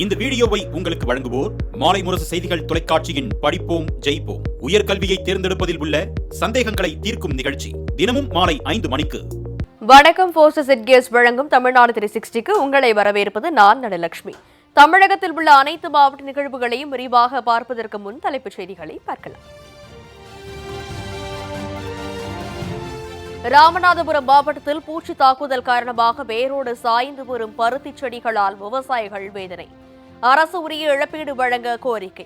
இந்த வீடியோவை உங்களுக்கு வழங்குவோர் மாலை முரசு செய்திகள் தொலைக்காட்சியின் படிப்போம் ஜெயிப்போம் உயர்கல்வியை தேர்ந்தெடுப்பதில் உள்ள சந்தேகங்களை தீர்க்கும் நிகழ்ச்சி தினமும் மாலை 5 மணிக்கு. வணக்கம். போர்சஸ் எட்கேஸ் வழங்கும் தமிழ்நாடு 360க்கு உங்களை வரவேற்பது நான் தனலட்சுமி. தமிழகத்தில் உள்ள அனைத்து மாவட்ட நிகழ்வுகளையும் விரிவாக பார்ப்பதற்கு முன் தலைப்புச் செய்திகளை பார்க்கலாம். ராமநாதபுரம் மாவட்டத்தில் பூச்சி தாக்குதல் காரணமாக வேரோடு சாய்ந்து வரும் பருத்தி செடிகளால் விவசாயிகள் வேதனை. அரசு உரிய இழப்பீடு வழங்க கோரிக்கை.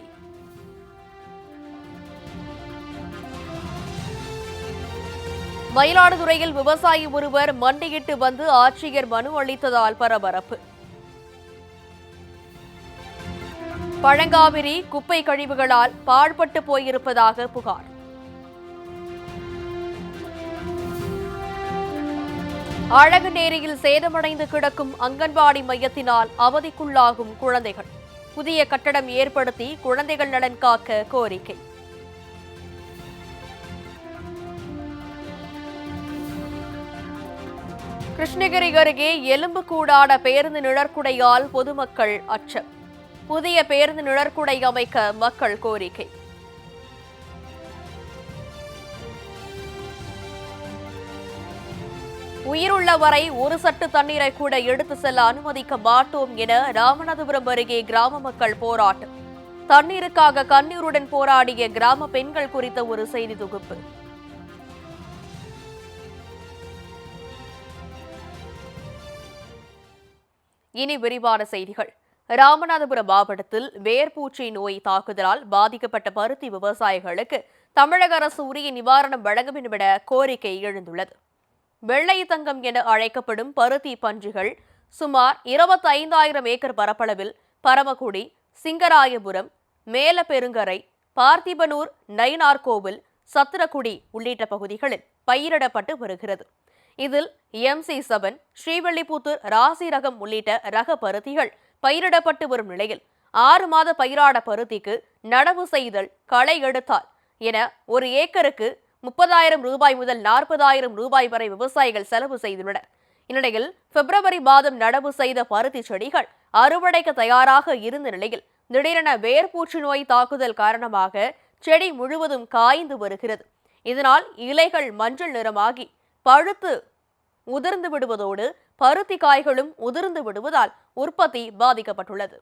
மயிலாடுதுறையில் விவசாயி ஒருவர் மண்டியிட்டு வந்து ஆட்சியர் மனு அளித்ததால் பரபரப்பு. பழங்காவிரி குப்பை கழிவுகளால் பாழ்பட்டு போயிருப்பதாக புகார். அழகுநேரியில் சேதமடைந்து கிடக்கும் அங்கன்வாடி மையத்தினால் அவதிக்குள்ளாகும் குழந்தைகள். புதிய கட்டடம் ஏற்படுத்தி குழந்தைகள் நலன் காக்க கோரிக்கை. கிருஷ்ணகிரி அருகே எலும்புக்கூடான பேருந்து நிழற்குடையால் பொதுமக்கள் அச்சம். புதிய பேருந்து நிழற்குடை அமைக்க மக்கள் கோரிக்கை. உயிருள்ள வரை ஒரு சட்டு தண்ணீரை கூட எடுத்து செல்ல அனுமதிக்க மாட்டோம் என ராமநாதபுரம் அருகே கிராம மக்கள் போராட்டம். தண்ணீருக்காக கண்ணீருடன் போராடிய கிராம பெண்கள் குறித்த ஒரு செய்தி தொகுப்பு. இனி விரிவான செய்திகள். ராமநாதபுரம் மாவட்டத்தில் வேர்பூச்சி நோய் தாக்குதலால் பாதிக்கப்பட்ட பருத்தி விவசாயிகளுக்கு தமிழக அரசு உரிய நிவாரணம் வழங்கும் என கோரிக்கை எழுந்துள்ளது. வெள்ளை தங்கம் என அழைக்கப்படும் பருத்தி பன்றிகள் சுமார் 25,000 ஏக்கர் பரப்பளவில் பரமக்குடி, சிங்கராயபுரம், மேலப்பெருங்கரை, பார்த்திபனூர், நயினார்கோவில், சத்திரக்குடி உள்ளிட்ட பகுதிகளில் பயிரிடப்பட்டு வருகிறது. இதில் MC7, ஸ்ரீவில்லிபுத்தூர் ராசி ரகம் உள்ளிட்ட ரக பருத்திகள் பயிரிடப்பட்டு வரும் நிலையில் 6 மாத பயிராட பருத்திக்கு நடவு செய்தல், களை எடுத்தால் என ஒரு ஏக்கருக்கு 30,000 ரூபாய் முதல் 40,000 ரூபாய் வரை விவசாயிகள் செலவு செய்துள்ளனர். இந்நிலையில் பிப்ரவரி மாதம் நடவு செய்த பருத்தி செடிகள் அறுவடைக்கு தயாராக இருந்த நிலையில் திடீரென வேர்பூச்சி நோய் தாக்குதல் காரணமாக செடி முழுவதும் காய்ந்து வருகிறது. இதனால் இலைகள் மஞ்சள் நிறமாகி பழுத்து உதிர்ந்து விடுவதோடு பருத்தி காய்களும் உதிர்ந்து விடுவதால் உற்பத்தி பாதிக்கப்பட்டுள்ளது.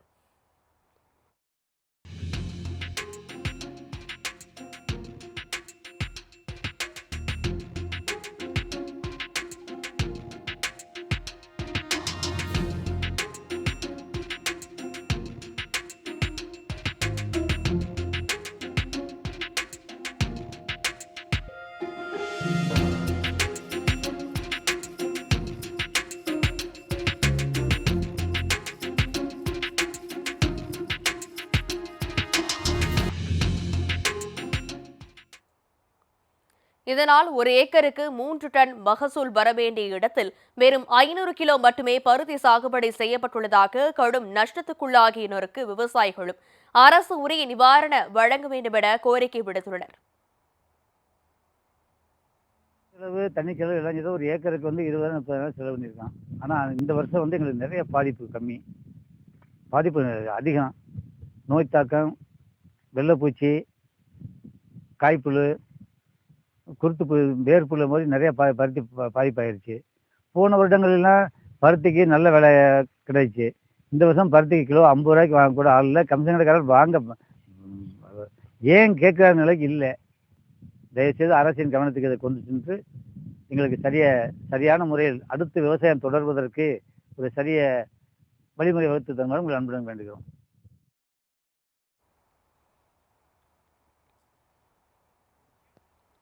இதனால் ஒரு ஏக்கருக்கு 3 டன் மகசூல் வரவேண்டிய இடத்தில் வெறும் 500 கிலோ மட்டுமே பருத்தி சாகுபடி செய்யப்பட்டுள்ளதாக கடும் நஷ்டத்துக்குள்ளாகியோருக்கு விவசாயிகளும் அரசு உரிய நிவாரண வழங்க வேண்டும் என கோரிக்கை விடுத்துள்ளனர். தண்ணி செலவு எல்லாம் ஒரு ஏக்கருக்கு 20,000-30,000 செலவு பண்ணியிருக்கான். ஆனால் இந்த வருஷம் எங்களுக்கு நிறைய பாதிப்பு அதிகம். நோய் தாக்கம், வெள்ளைப்பூச்சி, காய்ப்புழு, குருத்து வேர்ப்புள்ள மாதிரி நிறைய பருத்தி பாதிப்பாயிருச்சு. போன வருடங்கள்லாம் பருத்திக்கு நல்ல விலை கிடைச்சி. இந்த வருஷம் பருத்திக்கு கிலோ 50 ரூபாய்க்கு வாங்க கூட ஆள் இல்லை. கமிஷன் கடைக்காரர் வாங்க ஏன் கேட்குற நிலைக்கு இல்லை. தயவுசெய்து அரசின் கவனத்துக்கு இதை கொண்டு சென்று எங்களுக்கு சரியான முறையில் அடுத்து விவசாயம் தொடர்வதற்கு ஒரு சரிய வழிமுறை வகுத்து தருமாறு உங்களை அன்புடன் வேண்டுகிறோம்.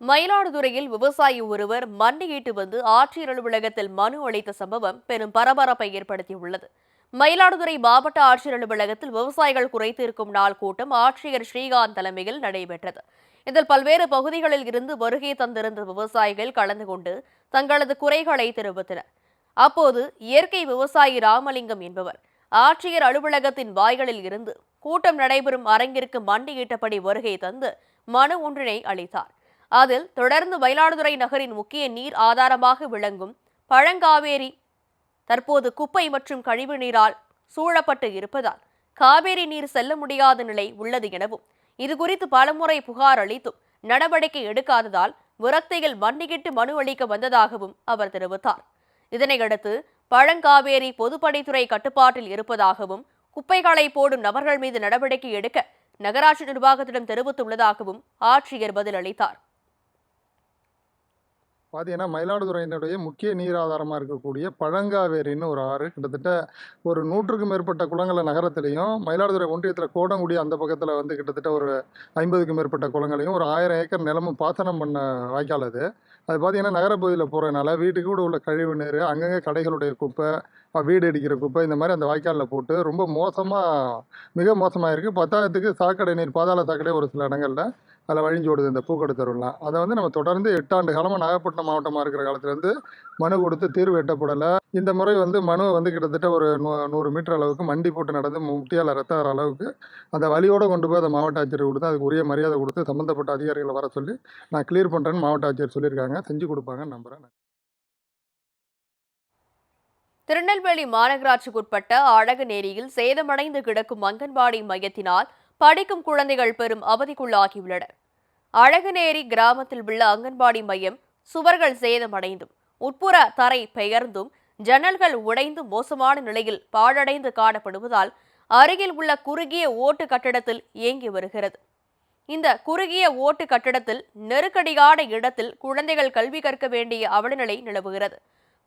மயிலாடுதுறையில் விவசாயி ஒருவர் மண்டியிட்டு வந்து ஆட்சியர் அலுவலகத்தில் மனு அளித்த சம்பவம் பெரும் பரபரப்பை ஏற்படுத்தியுள்ளது. மயிலாடுதுறை மாவட்ட ஆட்சியர் அலுவலகத்தில் விவசாயிகள் குறைதீர்க்கும் நாள் கூட்டம் ஆட்சியர் ஸ்ரீகாந்த் தலைமையில் நடைபெற்றது. இதில் பல்வேறு பகுதிகளில் இருந்து வருகை தந்திருந்த விவசாயிகள் கலந்து கொண்டு தங்களது குறைகளை தெரிவித்தனர். அப்போது இயற்கை விவசாயி ராமலிங்கம் என்பவர் ஆட்சியர் அலுவலகத்தின் வாய்களில் இருந்து கூட்டம் நடைபெறும் அரங்கிற்கு மண்டியிட்டபடி வருகை தந்து மனு ஒன்றினை அளித்தார். அதில் தொடர்ந்து மயிலாடுதுறை நகரின் முக்கிய நீர் ஆதாரமாக விளங்கும் பழங்காவேரி தற்போது குப்பை மற்றும் கழிவு நீரால் சூழப்பட்டு இருப்பதால் காவேரி நீர் செல்ல முடியாத நிலை உள்ளது எனவும் இதுகுறித்து பலமுறை புகார் அளித்தும் நடவடிக்கை எடுக்காததால் விரக்தியில் மண்டியிட்டு மனு அளிக்க வந்ததாகவும் அவர் தெரிவித்தார். இதனையடுத்து பழங்காவேரி பொதுப்பணித்துறை கட்டுப்பாட்டில் இருப்பதாகவும் குப்பைகளை போடும் நபர்கள் மீது நடவடிக்கை எடுக்க நகராட்சி நிர்வாகத்திடம் தெரிவித்துள்ளதாகவும் ஆட்சியர் பதிலளித்தார். பார்த்தீங்கன்னா மயிலாடுதுறையினுடைய முக்கிய நீர் ஆதாரமாக இருக்கக்கூடிய பழங்காவேரின்னு ஒரு ஆறு, கிட்டத்தட்ட ஒரு 100க்கும் மேற்பட்ட குளங்களை நகரத்திலையும், மயிலாடுதுறை ஒன்றியத்தில் கோடங்குடி அந்த பக்கத்தில் வந்து கிட்டத்தட்ட ஒரு 50க்கும் மேற்பட்ட குளங்களையும், ஒரு 1000 ஏக்கர் நிலமும் பாசனம் பண்ண வாய்க்கால் அது. அது பார்த்தீங்கன்னா நகரப்பகுதியில் போகிறதுனால வீட்டுக்கு கூட உள்ள கழிவு நீர், அங்கங்கே கடைகளுடைய குப்பை, வீடு அடிக்கிற குப்பை, இந்த மாதிரி அந்த வாய்க்காலில் போட்டு ரொம்ப மிக மோசமாக இருக்குது. பத்தாயிரத்துக்கு சாக்கடை நீர், பாதாள சாக்கடை ஒரு சில இடங்களில் அதில் வழிஞ்சோடுது இந்த பூக்கடை தெருலாம். அதை வந்து நம்ம தொடர்ந்து 8 ஆண்டு காலமாக நாகப்பட்டினம் மாவட்டமாக இருக்கிற காலத்துலேருந்து மனு கொடுத்து தீர்வு எட்டப்படலை. இந்த முறை வந்து மனு வந்து கிட்டத்தட்ட ஒரு 100 மீட்டர் அளவுக்கு மண்டி போட்டு நடந்து முட்டியால் ரத்த வர அளவுக்கு அந்த வழியோடு கொண்டு போய் அதை மாவட்ட ஆட்சியர் கொடுத்து அதுக்கு உரிய மரியாதை கொடுத்து சம்மந்தப்பட்ட அதிகாரிகளை வர சொல்லி நான் கிளியர் பண்ணுறேன்னு மாவட்ட ஆட்சியர் சொல்லியிருக்காங்க. செஞ்சு கொடுப்பாங்கன்னு நம்புகிறேன். திருநெல்வேலி மாநகராட்சிக்குட்பட்ட அழகுநேரியில் சேதமடைந்து கிடக்கும் அங்கன்வாடி மையத்தினால் படிக்கும் குழந்தைகள் பெரும் அவதிக்குள்ளாகியுள்ளனர். அழகுநேரி கிராமத்தில் உள்ள அங்கன்வாடி மையம் சுவர்கள் சேதமடைந்தும் உட்புற தரை பெயர்ந்தும் ஜன்னல்கள் உடைந்து மோசமான நிலையில் பாழடைந்து காணப்படுவதால் அருகில் உள்ள குறுகிய ஓட்டு கட்டடத்தில் இயங்கி வருகிறது. இந்த குறுகிய ஓட்டு கட்டடத்தில் நெருக்கடியான இடத்தில் குழந்தைகள் கல்வி கற்க வேண்டிய அவலநிலை நிலவுகிறது.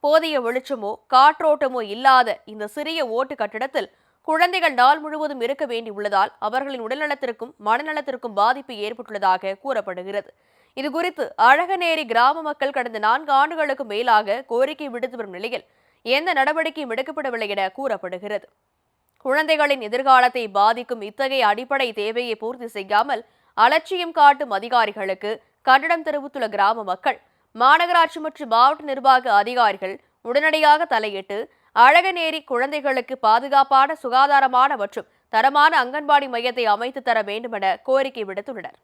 போதிய வெளிச்சமோ காற்றோட்டமோ இல்லாத இந்த சிறிய ஓட்டு கட்டடத்தில் குழந்தைகள் நாள் முழுவதும் இருக்க வேண்டியுள்ளதால் அவர்களின் உடல்நலத்திற்கும் மனநலத்திற்கும் பாதிப்பு ஏற்பட்டுள்ளதாக கூறப்படுகிறது. இதுகுறித்து அழகநேரி கிராம மக்கள் கடந்த 4 ஆண்டுகளுக்கு மேலாக கோரிக்கை விடுத்து வரும் நிலையில் எந்த நடவடிக்கையும் எடுக்கப்படவில்லை என கூறப்படுகிறது. குழந்தைகளின் எதிர்காலத்தை பாதிக்கும் இத்தகைய அடிப்படை தேவையை பூர்த்தி செய்யாமல் அலட்சியம் காட்டும் அதிகாரிகளுக்கு கண்டனம் தெரிவித்துள்ள கிராம மக்கள் மாநகராட்சி மற்றும் மாவட்ட நிர்வாக அதிகாரிகள் உடனடியாக தலையிட்டு அழகநேரி குழந்தைகளுக்கு பாதுகாப்பான, சுகாதாரமான மற்றும் தரமான அங்கன்வாடி மையத்தை அமைத்து தர வேண்டும் என கோரிக்கை விடுத்துள்ளனர்.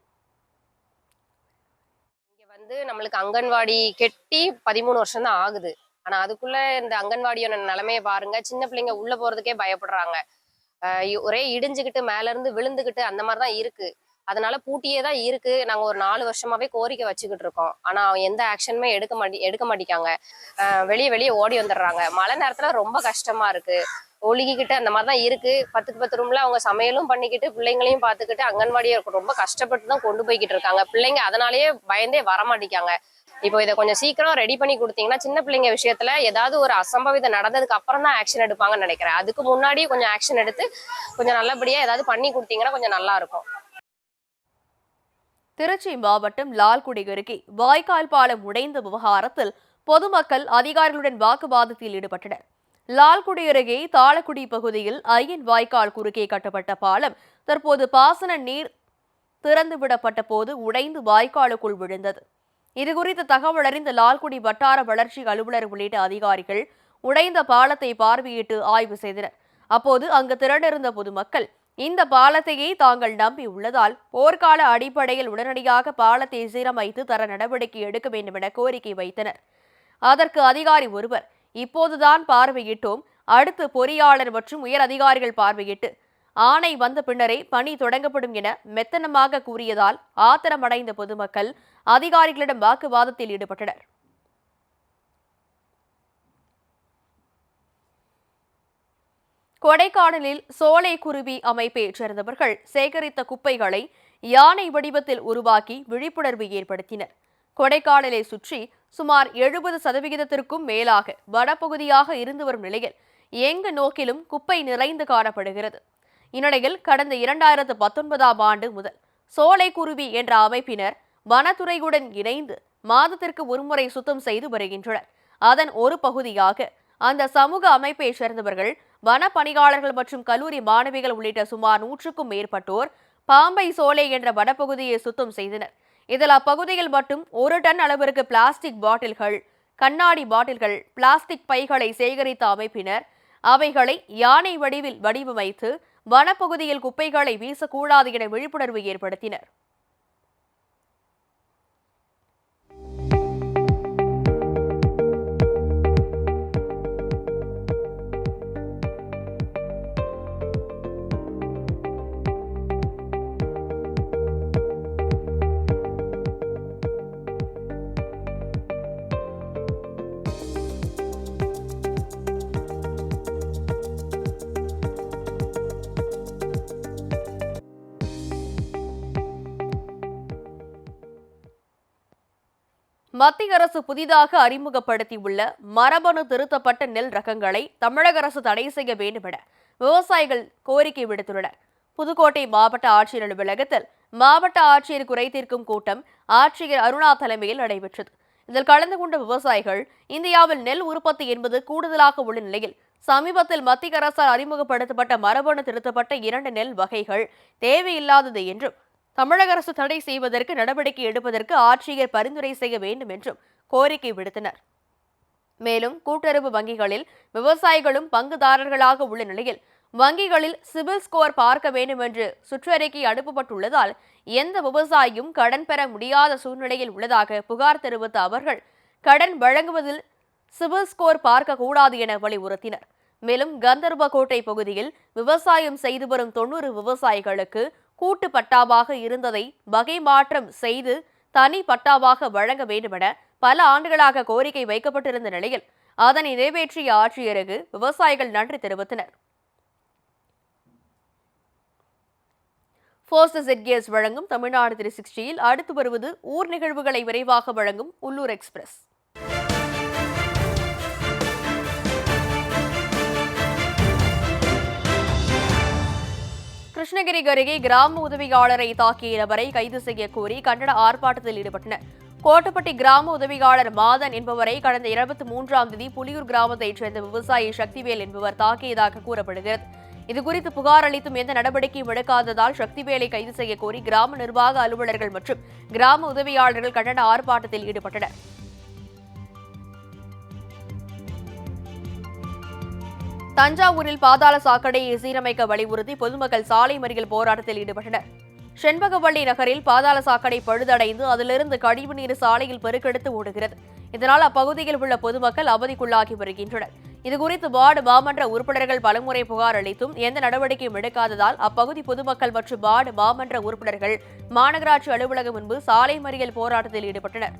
இங்க வந்து நம்மளுக்கு அங்கன்வாடி கெட்டி 13 வருஷம் தான் ஆகுது. ஆனா அதுக்குள்ள இந்த அங்கன்வாடியோட நிலைமையை பாருங்க. சின்ன பிள்ளைங்க உள்ள போறதுக்கே பயப்படுறாங்க. ஒரே இடிஞ்சுக்கிட்டு மேல இருந்து விழுந்துகிட்டு அந்த மாதிரிதான் இருக்கு. அதனால பூட்டியே தான் இருக்கு. நாங்க ஒரு 4 வருஷமாவே கோரிக்கை வச்சுக்கிட்டு இருக்கோம். ஆனா எந்த ஆக்ஷனுமே எடுக்க மாட்டேங்காங்க. வெளியே ஓடி வந்துடுறாங்க. மழை நேரத்துல ரொம்ப கஷ்டமா இருக்கு. ஒழுகிக்கிட்டு அந்த மாதிரிதான் இருக்கு. 10க்கு 10 ரூம்ல அவங்க சமையலும் பண்ணிக்கிட்டு பிள்ளைங்களையும் பார்த்துக்கிட்டு அங்கன்வாடியை ரொம்ப கஷ்டப்பட்டு தான் கொண்டு போய்கிட்டு இருக்காங்க. பிள்ளைங்க அதனாலேயே பயந்தே வரமாட்டேங்காங்க. இப்போ இதை கொஞ்சம் சீக்கிரம் ரெடி பண்ணி கொடுத்தீங்கன்னா சின்ன பிள்ளைங்க விஷயத்துல ஏதாவது ஒரு அசம்பாவிதம் நடந்ததுக்கு அப்புறம் தான் ஆக்ஷன் எடுப்பாங்கன்னு நினைக்கிறேன். அதுக்கு முன்னாடி கொஞ்சம் ஆக்ஷன் எடுத்து கொஞ்சம் நல்லபடியா ஏதாவது பண்ணி கொடுத்தீங்கன்னா கொஞ்சம் நல்லா இருக்கும். திருச்சி மாவட்டம் லால்குடி அருகே வாய்க்கால் பாலம் உடைந்த விவகாரத்தில் பொதுமக்கள் அதிகாரிகளுடன் வாக்குவாதத்தில் ஈடுபட்டனர். லால்குடி அருகே தாளக்குடி பகுதியில் ஐயன் வாய்க்கால் குறுக்கே கட்டப்பட்ட பாலம் தற்போது பாசன நீர் திறந்துவிடப்பட்ட போது உடைந்து வாய்க்காலுக்குள் விழுந்தது. இதுகுறித்து தகவல் அறிந்த லால்குடி வட்டார வளர்ச்சி அலுவலர் உள்ளிட்ட அதிகாரிகள் உடைந்த பாலத்தை பார்வையிட்டு ஆய்வு செய்தனர். அப்போது அங்கு திரண்டிருந்த பொதுமக்கள் இந்த பாலத்தையே தாங்கள் நம்பி உள்ளதால் போர்க்கால அடிப்படையில் உடனடியாக பாலத்தை சீரமைத்து தர நடவடிக்கை எடுக்க வேண்டும் என கோரிக்கை வைத்தனர். அதற்கு அதிகாரி ஒருவர், இப்போதுதான் பார்வையிட்டோம், அடுத்து பொறியாளர் மற்றும் உயர் அதிகாரிகள் பார்வையிட்டு ஆணை வந்த பின்னரே பணி தொடங்கப்படும் என மெத்தனமாக கூறியதால் ஆத்திரமடைந்த பொதுமக்கள் அதிகாரிகளிடம் வாக்குவாதத்தில் ஈடுபட்டனர். கொடைக்கானலில் சோலை குருவி அமைப்பைச் சேர்ந்தவர்கள் சேகரித்த குப்பைகளை யானை வடிவத்தில் உருவாக்கி விழிப்புணர்வு ஏற்படுத்தினர். கொடைக்கானலை சுற்றி சுமார் 70% மேலாக வனப்பகுதியாக இருந்து வரும் நிலையில் எங்கு நோக்கிலும் குப்பை நிறைந்து காணப்படுகிறது. இந்நிலையில் கடந்த 2019ஆம் ஆண்டு முதல் சோலை குருவி என்ற அமைப்பினர் வனத்துறையுடன் இணைந்து மாதத்திற்கு ஒருமுறை சுத்தம் செய்து வருகின்றனர். அதன் ஒரு பகுதியாக அந்த சமூக அமைப்பை சேர்ந்தவர்கள் வன பணியாளர்கள் மற்றும் கல்லூரி மாணவிகள் உள்ளிட்ட சுமார் 100க்கும் மேற்பட்டோர் பாம்பை சோலை என்ற வனப்பகுதியை சுத்தம் செய்தனர். இதில் அப்பகுதியில் மட்டும் 1 டன் அளவிற்கு பிளாஸ்டிக் பாட்டில்கள், கண்ணாடி பாட்டில்கள், பிளாஸ்டிக் பைகளை சேகரித்த அமைப்பினர் அவைகளை யானை வடிவில் வடிவமைத்து வனப்பகுதியில் குப்பைகளை வீசக்கூடாது என விழிப்புணர்வு ஏற்படுத்தினர். மத்திய அரசு புதிதாக அறிமுகப்படுத்தியுள்ள மரபணு திருத்தப்பட்ட நெல் ரகங்களை தமிழக அரசு தடை செய்ய வேண்டும் என விவசாயிகள் கோரிக்கை விடுத்துள்ளனர். புதுக்கோட்டை மாவட்ட ஆட்சியர் அலுவலகத்தில் மாவட்ட ஆட்சியர் குறைதீர்க்கும் கூட்டம் ஆட்சியர் அருணா தலைமையில் நடைபெற்றது. இதில் கலந்து கொண்ட விவசாயிகள், இந்தியாவில் நெல் உற்பத்தி என்பது கூடுதலாக உள்ள நிலையில் சமீபத்தில் மத்திய அரசால் அறிமுகப்படுத்தப்பட்ட மரபணு திருத்தப்பட்ட 2 நெல் வகைகள் தேவையில்லாதது என்றும் தமிழக அரசு தடை செய்வதற்கு நடவடிக்கை எடுப்பதற்கு ஆட்சியர் பரிந்துரை செய்ய வேண்டும் என்றும் கோரிக்கை விடுத்தனர். மேலும் கூட்டுறவு வங்கிகளில் விவசாயிகளும் பங்குதாரர்களாக உள்ள நிலையில் வங்கிகளில் சிபில் ஸ்கோர் பார்க்க வேண்டும் என்று சுற்றறிக்கை அனுப்பப்பட்டுள்ளதால் எந்த விவசாயியும் கடன் பெற முடியாத சூழ்நிலையில் உள்ளதாக புகார் தெரிவித்த அவர்கள் கடன் வழங்குவதில் சிபில் ஸ்கோர் பார்க்க கூடாது என வலியுறுத்தினர். மேலும் கந்தர்வகோட்டை பகுதியில் விவசாயம் செய்து வரும் 90 விவசாயிகளுக்கு கூட்டு பட்டாவாக இருந்ததை வகை மாற்றம் செய்து தனி பட்டாவாக வழங்க வேண்டுமென பல ஆண்டுகளாக கோரிக்கை வைக்கப்பட்டிருந்த நிலையில் அதனை நிறைவேற்றிய ஆட்சியருக்கு விவசாயிகள் நன்றி தெரிவித்தனர். போஸ்டர் ZGS வழங்கும் தமிழ்நாடு 360யில் அடுத்து வருவது ஊர் நிகழ்வுகளை விரைவாக வழங்கும் உள்ளூர் எக்ஸ்பிரஸ். கிருஷ்ணகிரி அருகே கிராம உதவியாளரை தாக்கிய நபரை கைது செய்ய கோரி கண்டன ஆர்ப்பாட்டத்தில் ஈடுபட்டனர். கோட்டப்பட்டி கிராம உதவியாளர் மாதன் என்பவரை கடந்த 23ஆம் தேதி புலியூர் கிராமத்தைச் சேர்ந்த விவசாயி சக்திவேல் என்பவர் தாக்கியதாக கூறப்படுகிறது. இதுகுறித்து புகார் அளித்தும் எந்த நடவடிக்கையும் எடுக்காததால் சக்திவேலை கைது செய்ய கோரி கிராம நிர்வாக அலுவலர்கள் மற்றும் கிராம உதவியாளர்கள் கண்டன ஆர்ப்பாட்டத்தில் ஈடுபட்டனர். தஞ்சாவூரில் பாதாள சாக்கடையை சீரமைக்க வலியுறுத்தி பொதுமக்கள் சாலை மறியல் போராட்டத்தில் ஈடுபட்டனர். செண்பகவள்ளி நகரில் பாதாள சாக்கடை பழுதடைந்து அதிலிருந்து கழிவுநீர் சாலையில் பெருக்கெடுத்து ஓடுகிறது. இதனால் அப்பகுதியில் உள்ள பொதுமக்கள் அவதிக்குள்ளாகி வருகின்றனர். இதுகுறித்து வார்டு மாமன்ற உறுப்பினர்கள் பலமுறை புகார் அளித்தும் எந்த நடவடிக்கையும் எடுக்காததால் அப்பகுதி பொதுமக்கள் மற்றும் வார்டு மாமன்ற உறுப்பினர்கள் மாநகராட்சி அலுவலகம் முன்பு சாலை மறியல் போராட்டத்தில் ஈடுபட்டனர்.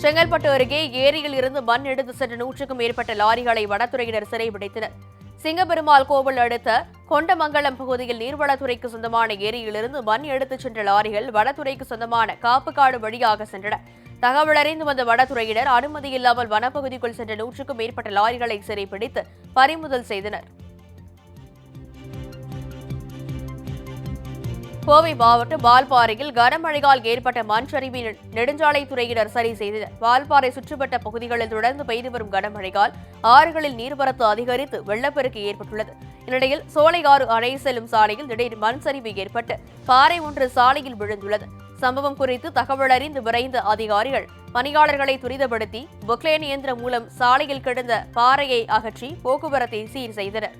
செங்கல்பட்டு அருகே ஏரியில் இருந்து மண் எடுத்து சென்ற 100க்கும் மேற்பட்ட லாரிகளை வனத்துறையினர் சிறைபிடித்தனர். சிங்கபெருமாள் கோவில் அடுத்த கொண்டமங்கலம் பகுதியில் நீர்வளத்துறைக்கு சொந்தமான ஏரியிலிருந்து மண் எடுத்துச் சென்ற லாரிகள் வனத்துறைக்கு சொந்தமான காப்புக்காடு வழியாக சென்றன. தகவலறிந்து வந்த வனத்துறையினர் அனுமதி இல்லாமல் வனப்பகுதிக்குள் சென்ற 100க்கும் மேற்பட்ட லாரிகளை சிறைபிடித்து பறிமுதல் செய்தனர். கோவை மாவட்டம் வால்பாறையில் கனமழையால் ஏற்பட்ட மண் சரிவை நெடுஞ்சாலைத்துறையினர் சரி செய்தனர். வால்பாறை சுற்றுவட்ட பகுதிகளில் தொடர்ந்து பெய்து வரும் கனமழையால் ஆறுகளில் நீர்வரத்து அதிகரித்து வெள்ளப்பெருக்கு ஏற்பட்டுள்ளது. இந்நிலையில் சோலையாறு அணை செல்லும் சாலையில் திடீர் மண் சரிவு ஏற்பட்டு பாறை ஒன்று சாலையில் விழுந்துள்ளது. சம்பவம் குறித்து தகவல் அறிந்து விரைந்த அதிகாரிகள் பணியாளர்களை துரிதப்படுத்தி பொக்லேன் இயந்திரம் மூலம் சாலையில் கிடந்த பாறையை அகற்றி போக்குவரத்தை சீர் செய்தனர்.